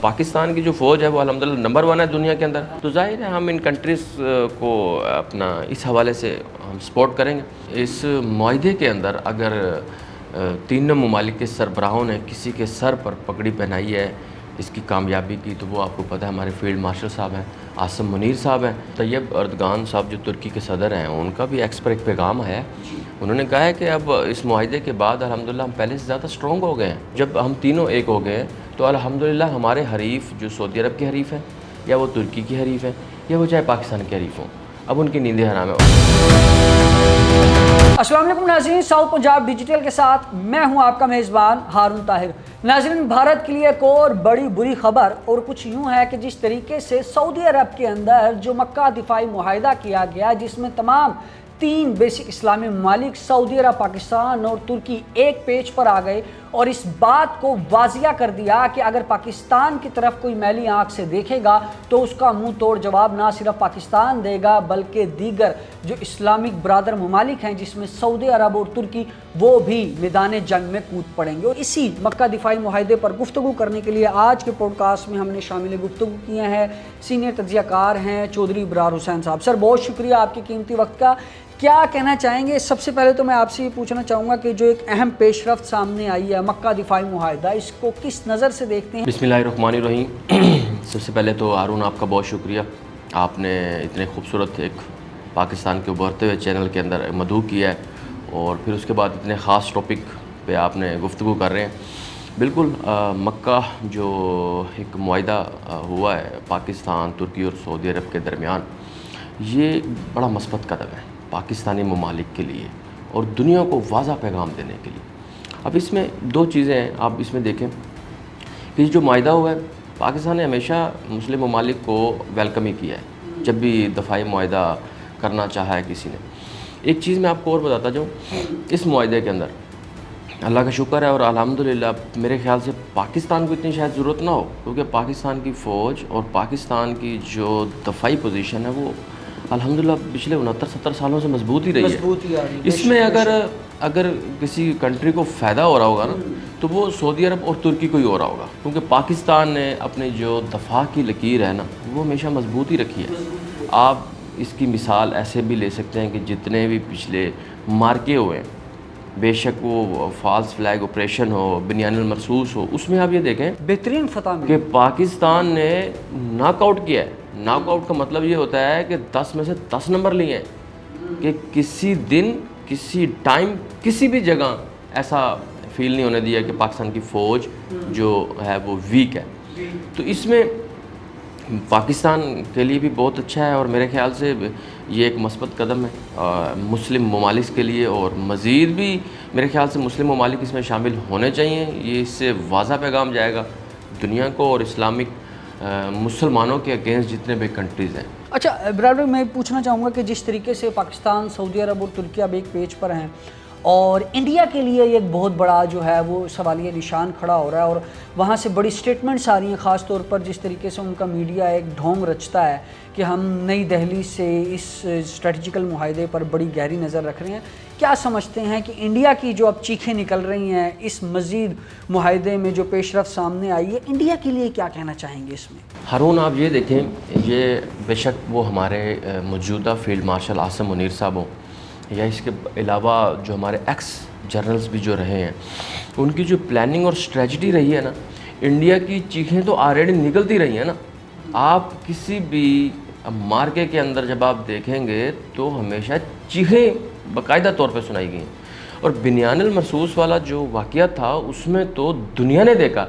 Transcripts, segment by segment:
پاکستان کی جو فوج ہے وہ الحمدللہ نمبر 1 ہے دنیا کے اندر، تو ظاہر ہے ہم ان کنٹریز کو اپنا اس حوالے سے ہم سپورٹ کریں گے۔ اس معاہدے کے اندر اگر تینوں ممالک کے سربراہوں نے کسی کے سر پر پگڑی پہنائی ہے اس کی کامیابی کی، تو وہ آپ کو پتہ ہے ہمارے فیلڈ مارشل صاحب ہیں، عاصم منیر صاحب ہیں، طیب اردگان صاحب جو ترکی کے صدر ہیں، ان کا بھی ایکس پر ایک پیغام ہے۔ انہوں نے کہا ہے کہ اب اس معاہدے کے بعد الحمدللہ ہم پہلے سے زیادہ اسٹرانگ ہو گئے ہیں۔ جب ہم تینوں ایک ہو گئے ہیں تو الحمدللہ ہمارے حریف جو سعودی عرب کے حریف ہیں یا وہ ترکی کی حریف ہیں یا وہ چاہے پاکستان کے حریف ہوں، اب ان کی نیندیں حرام ہیں۔ السلام علیکم ناظرین، ساؤتھ پنجاب ڈیجیٹل کے ساتھ میں ہوں آپ کا میزبان ہارون طاہر۔ ناظرین، بھارت کے لیے ایک اور بڑی بری خبر اور کچھ یوں ہے کہ جس طریقے سے سعودی عرب کے اندر جو مکہ دفاعی معاہدہ کیا گیا جس میں تمام 3 بیسک اسلامی ممالک سعودی عرب، پاکستان اور ترکی ایک پیج پر آ گئے اور اس بات کو واضح کر دیا کہ اگر پاکستان کی طرف کوئی میلی آنکھ سے دیکھے گا تو اس کا منہ توڑ جواب نہ صرف پاکستان دے گا بلکہ دیگر جو اسلامک برادر ممالک ہیں جس میں سعودی عرب اور ترکی، وہ بھی میدان جنگ میں کود پڑیں گے۔ اور اسی مکہ دفاعی معاہدے پر گفتگو کرنے کے لیے آج کے پوڈ کاسٹ میں ہم نے شامل گفتگو کیے ہیں سینئر تجزیہ کار ہیں چودھری ابرار حسین صاحب۔ سر بہت شکریہ آپ کے قیمتی وقت کا، کیا کہنا چاہیں گے؟ سب سے پہلے تو میں آپ سے یہ پوچھنا چاہوں گا کہ جو ایک اہم پیش رفت سامنے آئی ہے مکہ دفاعی معاہدہ، اس کو کس نظر سے دیکھتے ہیں؟ بسم اللہ الرحمن الرحیم۔ سب سے پہلے تو ہارون آپ کا بہت شکریہ، آپ نے اتنے خوبصورت ایک پاکستان کے ابھرتے ہوئے چینل کے اندر مدعو کیا ہے اور پھر اس کے بعد اتنے خاص ٹاپک پہ آپ نے گفتگو کر رہے ہیں۔ بالکل مکہ جو ایک معاہدہ ہوا ہے پاکستان، ترکی اور سعودی عرب کے درمیان، یہ بڑا مثبت قدم ہے پاکستانی ممالک کے لیے اور دنیا کو واضح پیغام دینے کے لیے۔ اب اس میں 2 چیزیں ہیں، آپ اس میں دیکھیں کہ جو معاہدہ ہوا ہے پاکستان نے ہمیشہ مسلم ممالک کو ویلکم ہی کیا ہے جب بھی دفاعی معاہدہ کرنا چاہا ہے کسی نے۔ ایک چیز میں آپ کو اور بتاتا جاؤں، اس معاہدے کے اندر اللہ کا شکر ہے اور الحمدللہ میرے خیال سے پاکستان کو اتنی شاید ضرورت نہ ہو، کیونکہ پاکستان کی فوج اور پاکستان کی جو دفاعی پوزیشن ہے وہ الحمدللہ پچھلے 69-70 سالوں سے مضبوط ہی رہی ہے۔ اس میں اگر کسی کنٹری کو فائدہ ہو رہا ہوگا نا تو وہ سعودی عرب اور ترکی کو ہی ہو رہا ہوگا، کیونکہ پاکستان نے اپنی جو دفاع کی لکیر ہے نا وہ ہمیشہ مضبوط ہی رکھی ہے۔ آپ اس کی مثال ایسے بھی لے سکتے ہیں کہ جتنے بھی پچھلے مارکے ہوئے ہیں، بے شک وہ فالس فلیگ آپریشن ہو، بنیان المرصوص ہو، اس میں آپ یہ دیکھیں بہترین فتح کہ پاکستان نے ناک آؤٹ کیا ہے۔ ناک آؤٹ کا مطلب یہ ہوتا ہے کہ 10 میں سے 10 نمبر لیے ہیں، کہ کسی دن، کسی ٹائم، کسی بھی جگہ ایسا فیل نہیں ہونے دیا کہ پاکستان کی فوج جو ہے وہ ویک ہے۔ تو اس میں پاکستان کے لیے بھی بہت اچھا ہے اور میرے خیال سے یہ ایک مثبت قدم ہے مسلم ممالک کے لیے، اور مزید بھی میرے خیال سے مسلم ممالک اس میں شامل ہونے چاہیے۔ یہ اس سے واضح پیغام جائے گا دنیا کو اور اسلامک مسلمانوں کے اگینسٹ جتنے بھی کنٹریز ہیں۔ اچھا ابرار، میں پوچھنا چاہوں گا کہ جس طریقے سے پاکستان، سعودی عرب اور ترکی اب ایک پیج پر ہیں اور انڈیا کے لیے ایک بہت بڑا جو ہے وہ سوالیہ نشان کھڑا ہو رہا ہے اور وہاں سے بڑی سٹیٹمنٹس آ رہی ہیں، خاص طور پر جس طریقے سے ان کا میڈیا ایک ڈھونگ رچتا ہے کہ ہم نئی دہلی سے اس اسٹریٹجیکل معاہدے پر بڑی گہری نظر رکھ رہے ہیں۔ کیا سمجھتے ہیں کہ انڈیا کی جو اب چیخیں نکل رہی ہیں اس مزید معاہدے میں جو پیش رفت سامنے آئی ہے، انڈیا کے لیے کیا کہنا چاہیں گے اس میں؟ ہارون آپ یہ دیکھیں، یہ بے شک وہ ہمارے موجودہ فیلڈ مارشل عاصم منیر صاحب ہوں یا اس کے علاوہ جو ہمارے ایکس جنرلز بھی جو رہے ہیں، ان کی جو پلاننگ اور اسٹریٹجی رہی ہے نا، انڈیا کی چیخیں تو آلریڈی نکلتی رہی ہیں نا۔ آپ کسی بھی مارکے کے اندر جب آپ دیکھیں گے تو ہمیشہ چیخیں باقاعدہ طور پہ سنائی گئی ہیں، اور بنیان المرصوص والا جو واقعہ تھا اس میں تو دنیا نے دیکھا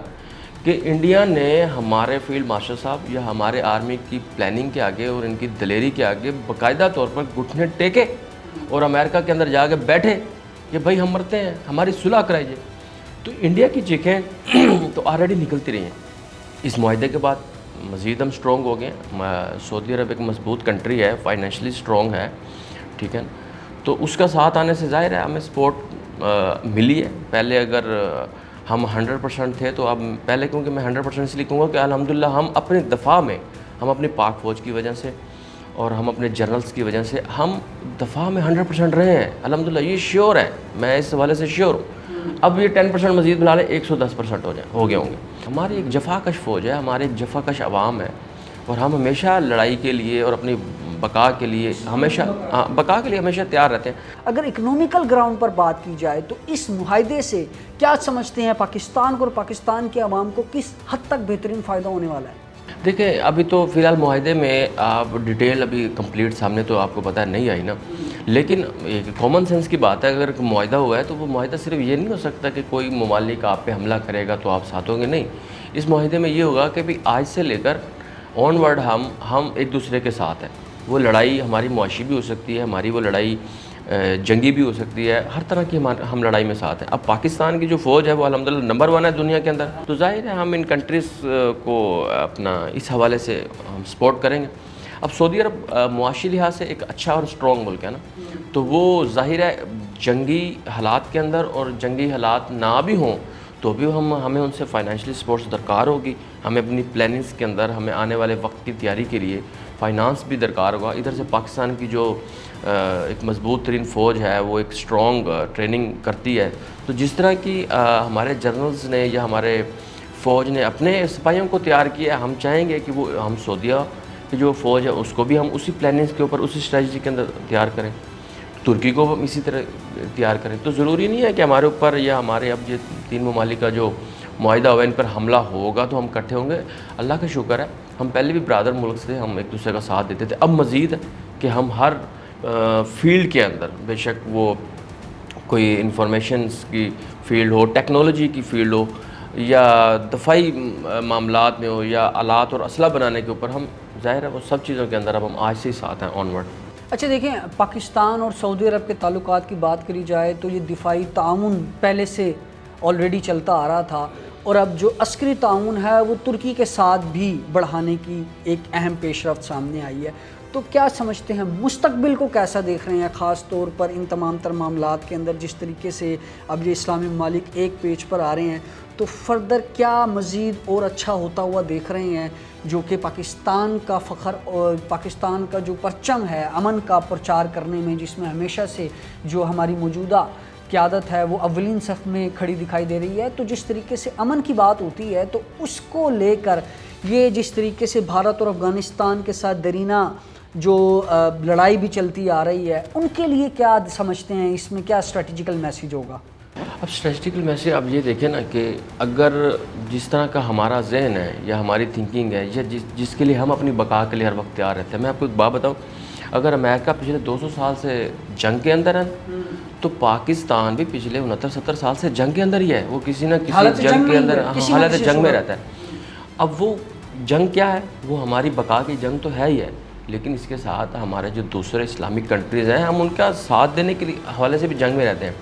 کہ انڈیا نے ہمارے فیلڈ مارشل صاحب یا ہمارے آرمی کی پلاننگ کے آگے اور ان کی دلیری کے آگے باقاعدہ طور پر گھٹنے ٹیکے اور امریکہ کے اندر جا کے بیٹھے کہ بھائی ہم مرتے ہیں، ہماری صلح کرائیے۔ تو انڈیا کی چیخیں تو آلریڈی نکلتی رہی ہیں۔ اس معاہدے کے بعد مزید ہم سٹرونگ ہو گئے ہیں۔ سعودی عرب ایک مضبوط کنٹری ہے، فائنینشلی سٹرونگ ہے، ٹھیک ہے، تو اس کا ساتھ آنے سے ظاہر ہے ہمیں سپورٹ ملی ہے۔ پہلے اگر ہم 100% تھے تو اب پہلے، کیونکہ میں 100% اس لیے کہوں گا کہ الحمدللہ ہم اپنے دفاع میں، ہم اپنی پاک فوج کی وجہ سے اور ہم اپنے جنرلز کی وجہ سے ہم دفاع میں 100% رہے ہیں الحمدللہ، یہ شیور ہے، میں اس حوالے سے شیور ہوں۔ اب یہ 10% مزید بنا لیں 110% ہو گئے ہوں گے. ہماری ایک جفاکش فوج ہے, ہمارے ایک جفاکش عوام ہے, اور ہم ہمیشہ لڑائی کے لیے اور اپنی بقا کے لیے ہمیشہ تیار رہتے ہیں. اگر اکنومیکل گراؤنڈ پر بات کی جائے تو اس معاہدے سے کیا سمجھتے ہیں پاکستان کو اور پاکستان کے عوام کو کس حد تک بہترین فائدہ ہونے والا ہے؟ دیکھیں ابھی تو فی الحال معاہدے میں آپ ڈیٹیل ابھی کمپلیٹ سامنے تو آپ کو پتہ نہیں آئی نا, لیکن ایک کامن سینس کی بات ہے, اگر معاہدہ ہوا ہے تو وہ معاہدہ صرف یہ نہیں ہو سکتا کہ کوئی ممالک آپ پہ حملہ کرے گا تو آپ ساتھ ہوں گے. نہیں, اس معاہدے میں یہ ہوگا کہ بھی آج سے لے کر آن ورڈ ہم ایک دوسرے کے ساتھ ہیں. وہ لڑائی ہماری معاشی بھی ہو سکتی ہے, ہماری وہ لڑائی جنگی بھی ہو سکتی ہے, ہر طرح کی ہم لڑائی میں ساتھ ہیں. اب پاکستان کی جو فوج ہے وہ الحمدللہ نمبر 1 ہے دنیا کے اندر, تو ظاہر ہے ہم ان کنٹریز کو اپنا اس حوالے سے ہم سپورٹ کریں گے. اب سعودی عرب معاشی لحاظ سے ایک اچھا اور اسٹرانگ ملک ہے نا, تو وہ ظاہر ہے جنگی حالات کے اندر اور جنگی حالات نہ بھی ہوں تو بھی ہمیں ان سے فائنینشلی سپورٹس درکار ہوگی. ہمیں اپنی پلاننگز کے اندر ہمیں آنے والے وقت کی تیاری کے لیے فائنانس بھی درکار ہوگا. ادھر سے پاکستان کی جو ایک مضبوط ترین فوج ہے وہ ایک اسٹرانگ ٹریننگ کرتی ہے, تو جس طرح کی ہمارے جنرلز نے یا ہمارے فوج نے اپنے سپاہیوں کو تیار کیا, ہم چاہیں گے کہ وہ ہم سعودیہ کی جو فوج ہے اس کو بھی ہم اسی پلاننگز کے اوپر اسی اسٹریٹجی کے اندر تیار کریں, ترکی کو ہم اسی طرح تیار کریں. تو ضروری نہیں ہے کہ ہمارے اوپر یا ہمارے اب یہ 3 ممالک کا جو معاہدہ ہوا ان پر حملہ ہوگا تو ہم اکٹھے ہوں گے. اللہ کا شکر ہے ہم پہلے بھی برادر ملک سے ہم ایک دوسرے کا ساتھ دیتے تھے. اب مزید کہ ہم ہر فیلڈ کے اندر, بے شک وہ کوئی انفارمیشنز کی فیلڈ ہو, ٹیکنالوجی کی فیلڈ ہو, یا دفاعی معاملات میں ہو, یا آلات اور اسلحہ بنانے کے اوپر, ہم ظاہر ہے وہ سب چیزوں کے اندر اب ہم آج سے ہی ساتھ ہیں آن ورڈ. اچھا دیکھیں, پاکستان اور سعودی عرب کے تعلقات کی بات کری جائے تو یہ دفاعی تعاون پہلے سے آلریڈی چلتا آ رہا تھا, اور اب جو عسکری تعاون ہے وہ ترکی کے ساتھ بھی بڑھانے کی ایک اہم پیش رفت سامنے آئی ہے. تو کیا سمجھتے ہیں مستقبل کو کیسا دیکھ رہے ہیں, خاص طور پر ان تمام تر معاملات کے اندر جس طریقے سے اب یہ اسلامی ممالک ایک پیج پر آ رہے ہیں, تو فردر کیا مزید اور اچھا ہوتا ہوا دیکھ رہے ہیں جو کہ پاکستان کا فخر اور پاکستان کا جو پرچم ہے امن کا پرچار کرنے میں, جس میں ہمیشہ سے جو ہماری موجودہ قیادت ہے وہ اولین صف میں کھڑی دکھائی دے رہی ہے, تو جس طریقے سے امن کی بات ہوتی ہے تو اس کو لے کر یہ جس طریقے سے بھارت اور افغانستان کے ساتھ درینہ جو لڑائی بھی چلتی آ رہی ہے, ان کے لیے کیا سمجھتے ہیں, اس میں کیا اسٹریٹجیکل میسیج ہوگا؟ اب اسٹریٹجیکل میسیج اب یہ دیکھیں نا کہ اگر جس طرح کا ہمارا ذہن ہے یا ہماری تھنکنگ ہے یا جس کے لیے ہم اپنی بقا کے لیے ہر وقت تیار رہتے ہیں. میں آپ کو ایک بات بتاؤں, اگر امریکہ پچھلے 200 سال سے جنگ کے اندر ہے تو پاکستان بھی پچھلے 69-70 سال سے جنگ کے اندر ہی ہے. وہ کسی نہ کسی جنگ کے اندر حالت جنگ میں رہتا ہے. اب وہ جنگ کیا ہے, وہ ہماری بقا کی جنگ تو ہے ہی ہے, لیکن اس کے ساتھ ہمارے جو دوسرے اسلامک کنٹریز ہیں ہم ان کا ساتھ دینے کے حوالے سے بھی جنگ میں رہتے ہیں.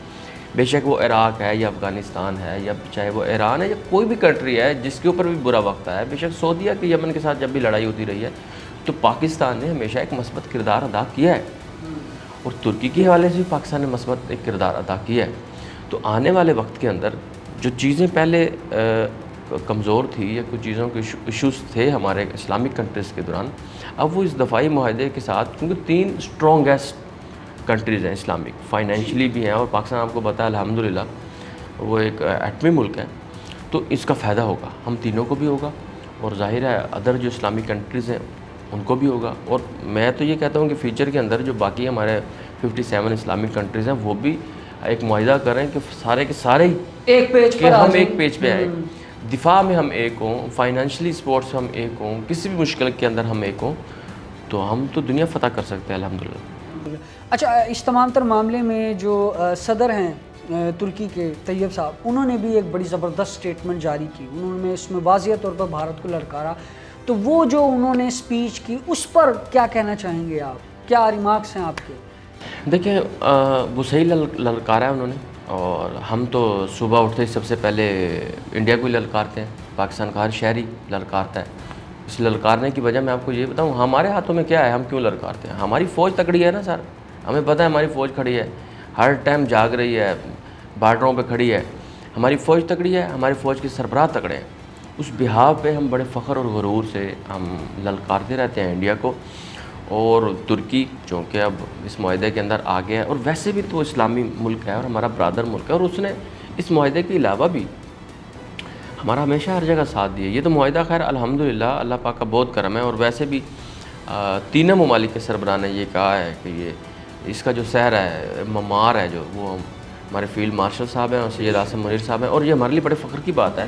بے شک وہ عراق ہے یا افغانستان ہے یا چاہے وہ ایران ہے یا کوئی بھی کنٹری ہے جس کے اوپر بھی برا وقت آیا ہے, بے شک سعودیہ کے یمن کے ساتھ جب بھی لڑائی ہوتی رہی ہے تو پاکستان نے ہمیشہ ایک مثبت کردار ادا کیا ہے, اور ترکی کے حوالے سے بھی پاکستان نے مثبت ایک کردار ادا کیا ہے. تو آنے والے وقت کے اندر جو چیزیں پہلے کمزور تھی یا کچھ چیزوں کے ایشوز تھے ہمارے اسلامک کنٹریز کے دوران, اب وہ اس دفاعی معاہدے کے ساتھ, کیونکہ 3 اسٹرانگیسٹ کنٹریز ہیں اسلامک, فائنینشلی بھی ہیں, اور پاکستان آپ کو پتہ ہے الحمدللہ وہ ایک ایٹمی ملک ہے, تو اس کا فائدہ ہوگا ہم تینوں کو بھی ہوگا, اور ظاہر ہے ادر جو اسلامک کنٹریز ہیں ان کو بھی ہوگا. اور میں تو یہ کہتا ہوں کہ فیوچر کے اندر جو باقی ہمارے 57 اسلامک کنٹریز ہیں وہ بھی ایک معاہدہ کریں کہ سارے کے سارے ہی ایک پیج کہ ہم ایک پیج پہ آئیں, دفاع میں ہم ایک ہوں, فائنینشلی سپورٹس ہم ایک ہوں, کسی بھی مشکل کے اندر ہم ایک ہوں, تو ہم تو دنیا فتح کر سکتے ہیں الحمدللہ. اچھا, اس تمام تر معاملے میں جو صدر ہیں ترکی کے طیب صاحب, انہوں نے بھی ایک بڑی زبردست سٹیٹمنٹ جاری کی, انہوں نے اس میں واضح طور پر بھارت کو للکارا. تو وہ جو انہوں نے سپیچ کی اس پر کیا کہنا چاہیں گے آپ, کیا ریمارکس ہیں آپ کے؟ دیکھیں وہ صحیح للکارا ہے انہوں نے, اور ہم تو صبح اٹھتے ہی سب سے پہلے انڈیا کو ہی للکارتے ہیں, پاکستان کا ہر شہری للکارتا ہے. اس للکارنے کی وجہ میں آپ کو یہ بتاؤں, ہمارے ہاتھوں میں کیا ہے, ہم کیوں للکارتے ہیں؟ ہماری فوج تکڑی ہے نا سر, ہمیں پتہ ہے ہماری فوج کھڑی ہے, ہر ٹائم جاگ رہی ہے, بارڈروں پہ کھڑی ہے, ہماری فوج تکڑی ہے, ہماری فوج کے سربراہ تکڑے ہیں. اس بحاف پہ ہم بڑے فخر اور غرور سے ہم للکارتے رہتے ہیں انڈیا کو. اور ترکی چونکہ اب اس معاہدے کے اندر آ گیا ہے, اور ویسے بھی تو اسلامی ملک ہے اور ہمارا برادر ملک ہے, اور اس نے اس معاہدے کے علاوہ بھی ہمارا ہمیشہ ہر جگہ ساتھ دیا. یہ تو معاہدہ خیر الحمدللہ اللہ پاک کا بہت کرم ہے, اور ویسے بھی تینوں ممالک کے سربراہ نے یہ کہا ہے کہ یہ اس کا جو سحر ہے, معمار ہے جو, وہ ہمارے فیلڈ مارشل صاحب ہیں اور سید عاصم منیر صاحب ہیں. اور یہ ہمارے لیے بڑے فخر کی بات ہے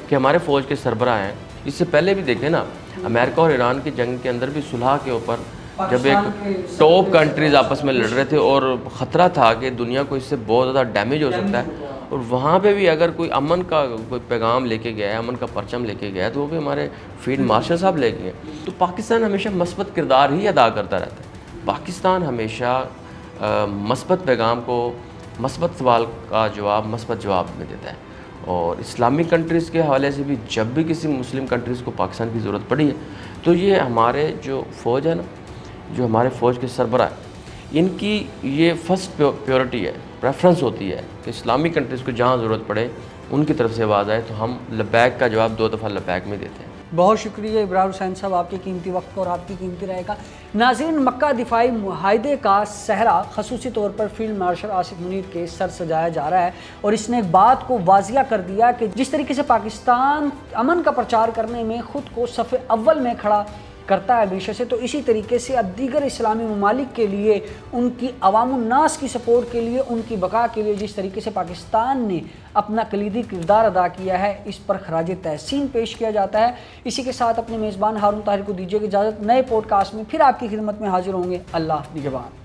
کہ ہمارے فوج کے سربراہ ہیں. اس سے پہلے بھی دیکھیں نا, امریکہ اور ایران کی جنگ کے اندر بھی صلح کے اوپر جب ایک ٹاپ کنٹریز آپس میں لڑ رہے تھے اور خطرہ تھا کہ دنیا کو اس سے بہت زیادہ ڈیمیج ہو سکتا ہے, اور وہاں پہ بھی اگر کوئی امن کا کوئی پیغام لے کے گیا ہے, امن کا پرچم لے کے گیا ہے, تو وہ بھی ہمارے فیلڈ مارشل صاحب لے کے گئے. تو پاکستان ہمیشہ مثبت کردار ہی ادا کرتا رہتا ہے. پاکستان ہمیشہ مثبت پیغام کو, مثبت سوال کا جواب مثبت جواب میں دیتا ہے. اور اسلامی کنٹریز کے حوالے سے بھی جب بھی کسی مسلم کنٹریز کو پاکستان کی ضرورت پڑی ہے, تو یہ ہمارے جو فوج ہے نا, جو ہمارے فوج کے سربراہ ہیں, ان کی یہ فرسٹ پیورٹی ہے, پریفرنس ہوتی ہے کہ اسلامی کنٹریز کو جہاں ضرورت پڑے ان کی طرف سے آواز آئے تو ہم لبیک کا جواب 2 دفعہ لبیک میں دیتے ہیں. بہت شکریہ ابرار حسین صاحب آپ کے قیمتی وقت اور آپ کی قیمتی رائے کا. ناظرین, مکہ دفاعی معاہدے کا صحرا خصوصی طور پر فیلڈ مارشل آصف منیر کے سر سجایا جا رہا ہے, اور اس نے ایک بات کو واضح کر دیا کہ جس طریقے سے پاکستان امن کا پرچار کرنے میں خود کو صف اول میں کھڑا کرتا ہے ہمیشہ سے, تو اسی طریقے سے اب دیگر اسلامی ممالک کے لیے ان کی عوام الناس کی سپورٹ کے لیے, ان کی بقا کے لیے جس طریقے سے پاکستان نے اپنا کلیدی کردار ادا کیا ہے, اس پر خراج تحسین پیش کیا جاتا ہے. اسی کے ساتھ اپنے میزبان ہارون طاہر کو دیجیے اجازت. نئے پوڈ کاسٹ میں پھر آپ کی خدمت میں حاضر ہوں گے. اللہ نگہبان.